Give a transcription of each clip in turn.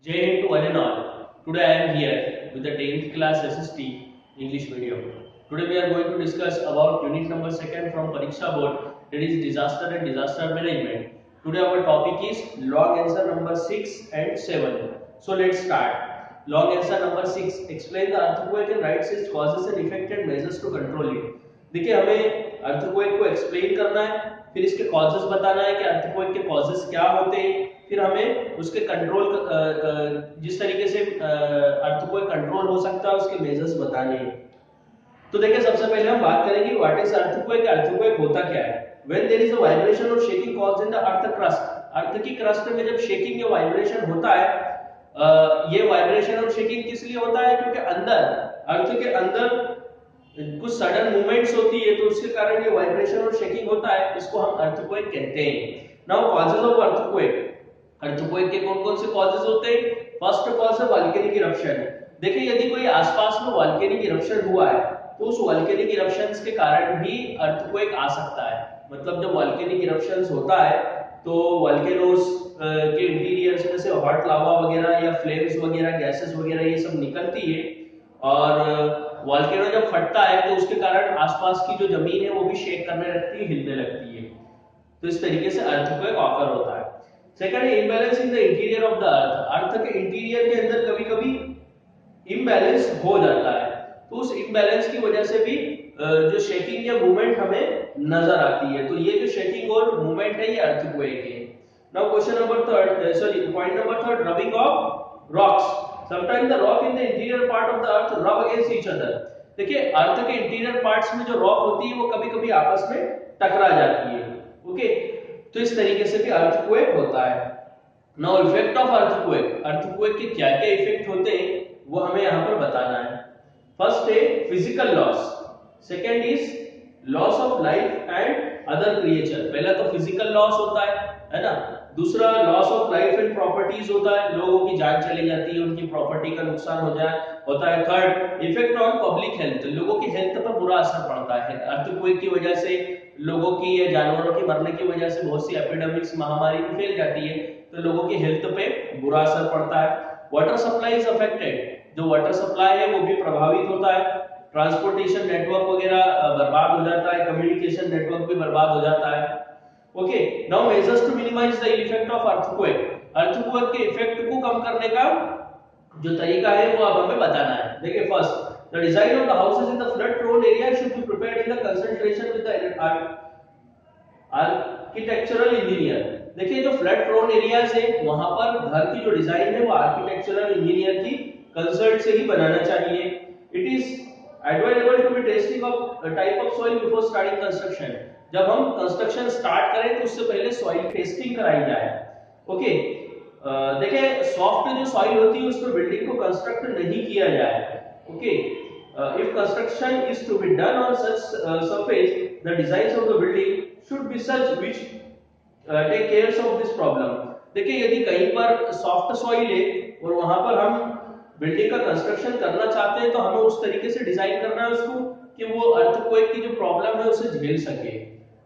Jai Hind to one and all. Today I am here with the 10th class SST English medium. Today we are going to discuss about unit number 2 from Pariksha board, that is disaster and disaster management. Today our topic is long answer number 6 and 7. So let's start. Long answer number 6. Explain the earthquake and write its causes and effect and measures to control it. देखिए हमें earthquake को explain करना है, फिर इसके causes बताना है कि अर्थक्वेक के कॉजेस क्या होते हैं, फिर हमें उसके कंट्रोल जिस तरीके से अर्थक्वेक कंट्रोल हो सकता है उसके मेजर्स बताने हैं। तो देखिए सबसे पहले हम बात करेंगे व्हाट इज अर्थक्वेक। अर्थक्वेक होता क्या है? When there is a vibration और shaking caused in the earth crust, earth की क्रस्ट में जब शेकिंग या वाइब्रेशन होता है, ये वाइब्रेशन और शेकिंग किस लिए होता है? क्योंकि अंदर अर्थ के अंदर कुछ सडन मूवमेंट्स होती है, तो उसके कारण ये वाइब्रेशन और शेकिंग होता है, इसको हम अर्थक्वेक कहते हैं। Now causes of earthquake, earthquake के कौन कौन से कॉजेस होते हैं? फर्स्ट कॉज है वोल्केनिक इरप्शन। देखिए यदि कोई आसपास में वोल्केनिक इरप्शन हुआ है तो उस वोल्केनिक इरप्शंस के कारण भी अर्थक्वेक आ सकता है। मतलब जब वोल्केनिक इरप्शंस होता है तो वोल्केनोस के इंटीरियर्स में से हॉट लावा वगैरह या फ्लेम्स वगैरह, गैसेस वगैरह ये सब निकलती है, और वोल्केनो जब फटता है तो उसके कारण आसपास की जो जमीन है वो भी शेक करने लगती है, हिलने लगती है। तो इस तरीके से अर्थक्वेक ऑकर होता है। सेकंड है imbalance in the interior of the earth. Earth के इंटीरियर के अंदर कभी-कभी इम्बैलेंस हो जाता है, तो उस इम्बैलेंस की वजह से भी जो शेकिंग या मूवमेंट हमें नजर आती है। तो ये जो शेकिंग और मूवमेंट है ये अर्थक्वेक है। Now question number third, point number third, rubbing of rocks. Sometimes the rock in the interior part of the earth rub against each other. देखिए अर्थ के इंटीरियर पार्ट्स में जो रॉक होती है वो कभी-कभी आपस में टकरा जाती है। ओके, तो इस तरीके से भी अर्थक्वेक होता है। Now effect of earthquake, earthquake के क्या-क्या इफेक्ट होते हैं वो हमें यहाँ पर बताना है। फर्स्ट है physical loss, second is loss of life and other creature. पहला तो फिजिकल लॉस होता है ना, दूसरा loss of life and properties होता है, लोगों की जान चली जाती है, उनकी प्रॉपर्टी का नुकसान होता है। Third effect on public health, लोगों की हेल्थ पर बुरा असर पड़ता है। अर्थक्वेक की वजह से लोगों की या जानवरों की मरने की वजह से बहुत सी एपिडेमिक्स, महामारी फैल जाती है, तो लोगों की हेल्थ पे बुरा असर पड़ता है। वाटर सप्लाई इज अफेक्टेड, जो वाटर सप्लाई है वो भी प्रभावित होता है। ट्रांसपोर्टेशन नेटवर्क वगैरह बर्बाद हो जाता है, कम्युनिकेशन नेटवर्क भी बर्बाद हो जाता है। Okay, now measures to minimize the effect of earthquake. Earthquake के इफेक्ट को कम करने का जो तरीका है वो अब हमें बताना है। देखिए first, the design of the houses in the flood prone area should be prepared in the consultation with the architectural engineer. देखिए जो फ्लड प्रोन एरियाज है वहां पर घर की जो डिजाइन है वो आर्किटेक्चरल इंजीनियर की कंसल्ट से ही बनाना चाहिए। It is advisable to be testing of type of soil before starting construction. जब हम कंस्ट्रक्शन स्टार्ट करें तो उससे पहले सॉइल टेस्टिंग कराई जाए। ओके, देखिए सॉफ्ट जो सॉइल होती है उस पर बिल्डिंग को कंस्ट्रक्ट नहीं किया जाए। Okay, if construction is to be done on such surface, the designs of the building should be such which take care of this problem. देखिए यदि कहीं पर सॉफ्ट सॉइल है और वहां पर हम बिल्डिंग का कंस्ट्रक्शन करना चाहते हैं तो हमें उस तरीके से डिजाइन करना है उसको कि वो अर्थक्वेक की जो प्रॉब्लम है उसे झेल सके।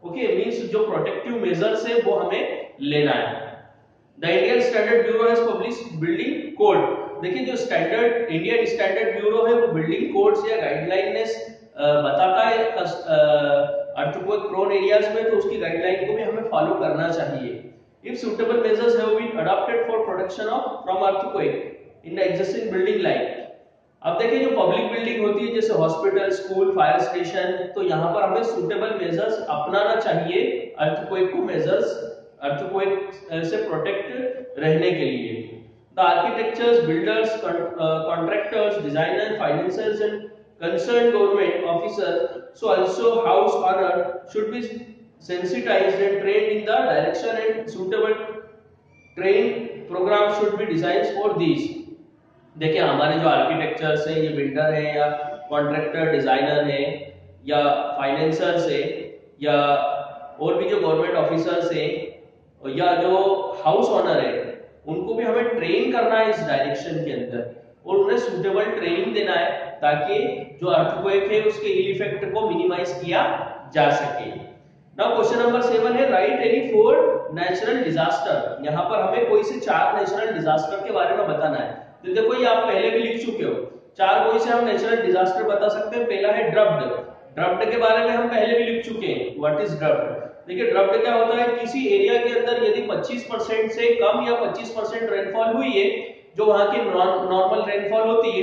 ओके, मींस जो प्रोटेक्टिव मेजर्स है वो हमें लेना है। The Indian standard bureau has published building code. देखिए जो स्टैंडर्ड इंडियन स्टैंडर्ड ब्यूरो है वो बिल्डिंग कोड्स या गाइडलाइंस बताता है अर्थक्वेक प्रोन एरियाज में, तो उसकी गाइडलाइन को भी हमें फॉलो करना चाहिए। If suitable measures have been adopted for protection of from earthquake in the existing building like. अब देखिए जो पब्लिक बिल्डिंग होती है जैसे हॉस्पिटल, स्कूल, फायर स्टेशन, तो यहाँ पर हमें सुटेबल मेजर्स अपनाना चाहिए अर्थक्वेक को, मेजर्स अर्थक्वेक से प्रोटेक्ट रहने के लिए। The architectures, builders, contractors, designer, financiers and concerned government officer, so also house owner should be sensitized and trained in the direction, and suitable training program should be designed for these। देखिए हमारे जो architectures हैं, ये builder है या contractor, designer है या financiers है या और भी जो गवर्नमेंट ऑफिसर्स हैं या जो हाउस ओनर है, उनको भी हमें ट्रेन करना है इस डायरेक्शन के अंदर और उन्हें सूटेबल ट्रेनिंग देना है ताकि जो अर्थक्वेक है उसके इल इफेक्ट को मिनिमाइज किया जा सके। नाउ क्वेश्चन नंबर 7 है राइट एनी 4 नेचुरल डिजास्टर। यहाँ पर हमें कोई से 4 नेचुरल डिजास्टर के बारे में बताना है। तो देखो ये आप पहले भी लिख चुके हो, 4 कोई से हम नेचुरल डिजास्टर बता सकते हैं। पहला है ड्रफ्ट। ड्रफ्ट के बारे में हम पहले भी लिख चुके हैं, व्हाट इज ड्रफ्ट। देखिए ड्रफ्ट क्या होता है, किसी एरिया के अंदर यदि 25% से कम या 25% रेनफॉल हुई है, जो वहां की नॉर्मल रेनफॉल होती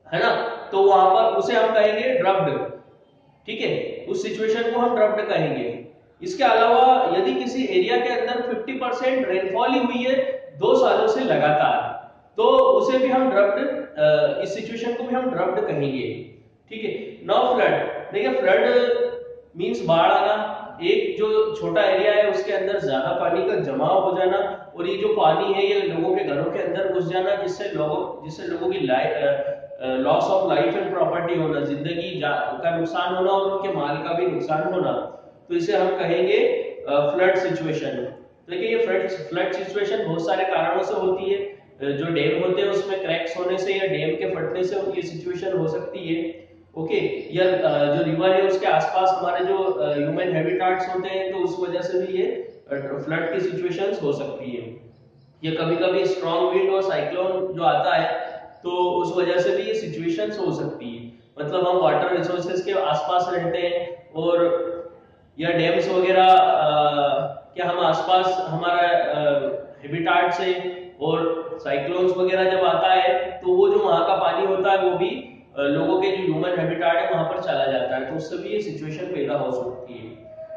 है ना, तो वहां पर उसे हम कहेंगे ड्रफ्ट। ठीक है, उस सिचुएशन को हम ड्रफ्ट कहेंगे। इसके अलावा यदि किसी एरिया के अंदर 50% रेनफॉल ही हुई है 2 सालों से लगातार, तो उसे भी हम ड्रफ्ट, इस सिचुएशन को भी हम ड्रफ्ट कहेंगे। ठीक है, नाउ फ्लड। देखिए फ्लड मींस बाढ़ आना, एक जो छोटा एरिया है उसके अंदर ज्यादा पानी का जमाव हो जाना, और ये जो पानी है ये लोगों के घरों के अंदर घुस जाना, जिससे लोगों की loss of life and property होना, जिंदगी का नुकसान होना और उनके माल का भी नुकसान होना, तो इसे हम कहेंगे फ्लड सिचुएशन। देखिए ये फ्लड सिचुएशन बहुत सारे कारणों से होती है। जो डैम होते हैं उसमें क्रैक्स होने से या डैम के फटने से ये सिचुएशन हो सकती है। ओके, या जो रिवर है उसके आसपास हमारे जो ह्यूमन हैबिटाट्स होते हैं, तो उस वजह से भी ये फ्लड की सिचुएशंस हो सकती है। या कभी-कभी स्ट्रॉन्ग विंड और साइक्लोन जो आता है, तो उस वजह से भी ये सिचुएशंस हो सकती है। मतलब हम वाटर रिसोर्सेज के आसपास रहते हैं और या डैम्स वगैरह क्या हम आसपास हमारा हैबिटाट से, और साइक्लोन्स वगैरह जब आता है तो वो जो वहां का पानी होता है वो भी लोगों के जो ह्यूमन हैबिटाट है वहां पर चला जाता है, तो उससे भी ये सिचुएशन पैदा हो सकती है।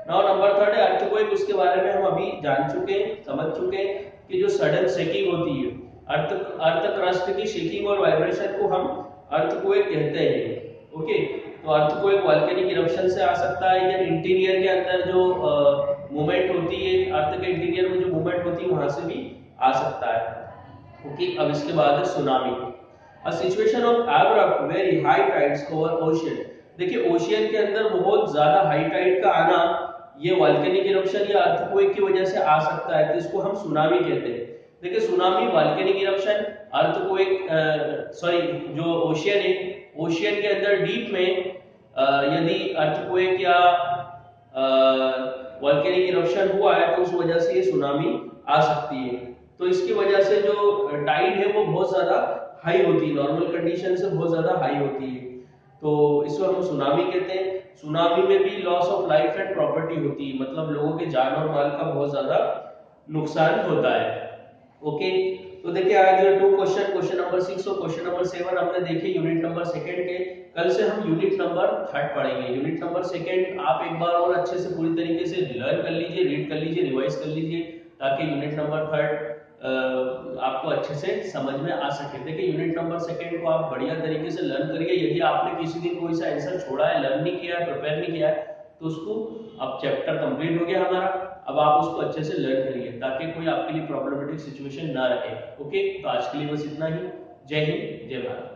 नाउ नंबर 3 है अर्थक्वेक। उसके बारे में हम अभी जान चुके हैं, समझ चुके हैं कि जो सडन शेकिंग होती है, अर्थ क्रस्ट की शेकिंग और वाइब्रेशन को हम अर्थक्वेक कहते हैं। ओके, तो अर्थक्वेक वोल्केनिक इरप्शन से आ सकता है, या इंटीरियर के अंदर जो मूवमेंट होती है, अर्थ के इंटीरियर में जो मूवमेंट होती है वहां से भी आ सकता है। ओके, अब इसके बाद है tsunami. A situation of abrupt very high tides over ocean। देखिए ओशियन के अंदर बहुत ज्यादा हाई टाइड का आना, ये वोल्केनिक इरप्शन या अर्थक्वेक की वजह से आ सकता है, तो इसको हम सुनामी कहते हैं। देखिए tsunami, volcanic eruption, earthquake, sorry जो ओशियन है, ओशियन के अंदर डीप में यदि अर्थक्वेक या वोल्केनिक इरप्शन हुआ है तो उस वजह से ये सुनामी आ सकती है। तो इसकी वजह से जो टाइड है वो बहुत ज्यादा हाई होती है, नॉर्मल कंडीशन से बहुत ज्यादा हाई होती है, तो इसको हम सुनामी कहते हैं। सुनामी में भी loss of life and property होती है, मतलब लोगों के जान और माल का बहुत ज्यादा नुकसान होता है। ओके, तो देखिए आज 2 क्वेश्चन नंबर 6 और क्वेश्चन नंबर 7 हमने देखे यूनिट नंबर 2 के। कल से हम यूनिट नंबर 3 पढ़ेंगे। यूनिट नंबर 2 आप एक बार और अच्छे से पूरी तरीके से लर्न कर लीजिए, रीड कर लीजिए, रिवाइज कर लीजिए, ताकि यूनिट नंबर 3 आपको अच्छे से समझ में आ सके। देखिए यूनिट नंबर 2 को आप बढ़िया तरीके से लर्न करिए। यदि आपने किसी दिन कोई सा आंसर छोड़ा है, लर्न नहीं किया है, प्रिपेयर नहीं किया है, तो उसको, अब चैप्टर कंप्लीट हो गया हमारा, अब आप उसको अच्छे से लर्न करिए ताकि कोई आपके लिए प्रॉब्लमेटिक सिचुएशन ना रहे। ओके, तो आज के लिए बस इतना ही। जय हिंद, जय भारत।